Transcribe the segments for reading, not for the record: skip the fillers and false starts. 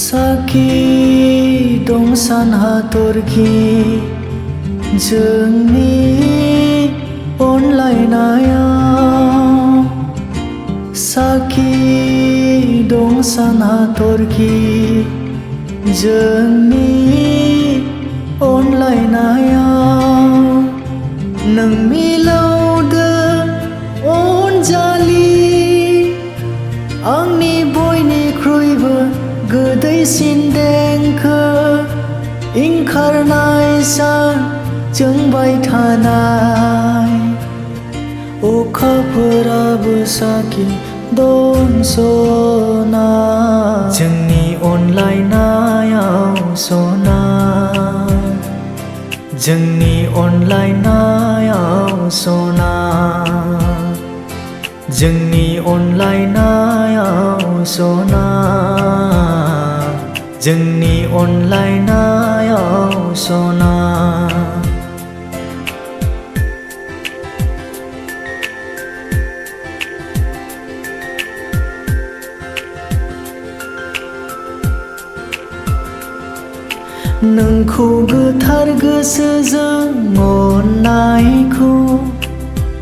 साखि दं सान हाथरखि जोंनि अनलायनायाव साखि दं सान हाथरखि जोंनि अनलायनायाव नों मिलौदो अनजालि आंनि बयनिख्रुइबो गोदैसिन देंखो ओंखारनाय सान जोंबाय थानाय अखाफोराबो साखि दं सना जोंनि अनलायनायाव सना जोंनि अनलायनायाव सना जोंनि अनलायनायाव सना जोंनि अनलायनायाव सना नोंखौ गोथार गोसोजों अननायखौ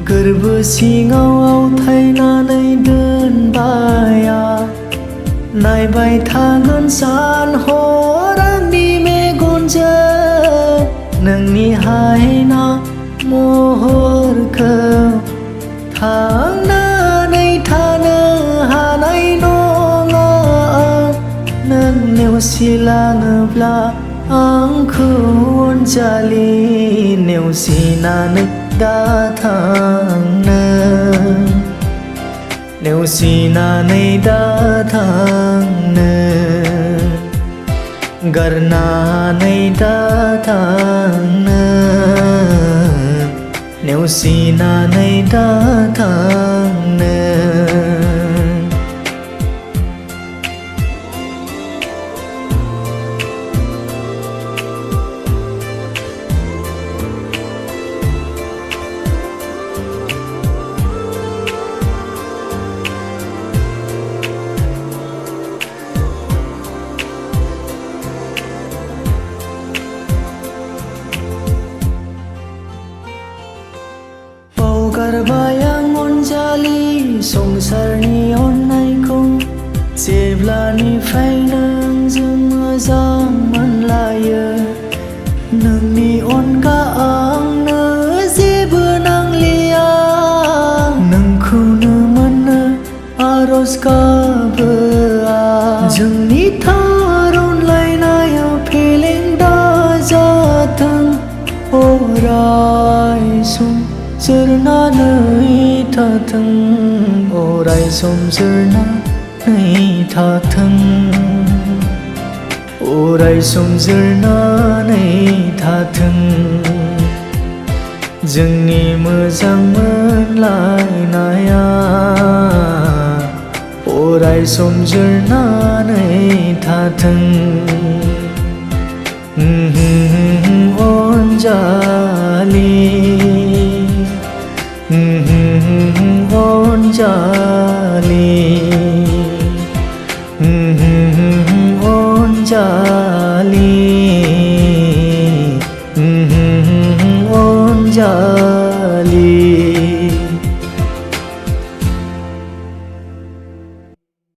गोरबो सिङाव आवथायनानै दोनबाय नायबाय थागोन सान हर आंनि मेगनजों नोंनि हायना महरखौ थांनानै थानो हानाय नङा नों नेवसिलाङोब्ला आंखौ अनजालि नेवसिनानै दाथांनो नेवसिनानै दाथांनो गारनानै दाथांनो नेवसिनानै दाथांनो गारबाय आं अनजालि संसारनि अननायखौ जेब्लानिफ्राय नोंजों मोजां मोनलायो नोंनि अनगा आंनो जेबो नांलिया नोंखौनो मोननो आरज गाबो जोंनि थार अनलायनायाव फेलें दाजाथों अराय सम जोरनानै थाथों अराय सम जोरनानै थाथों अराय सम जोरनानै थाथों जोंनि मोजां मोनलायनाया अराय सम जोरनानै थाथों अनजालि अनजालि अनजालि अनजालि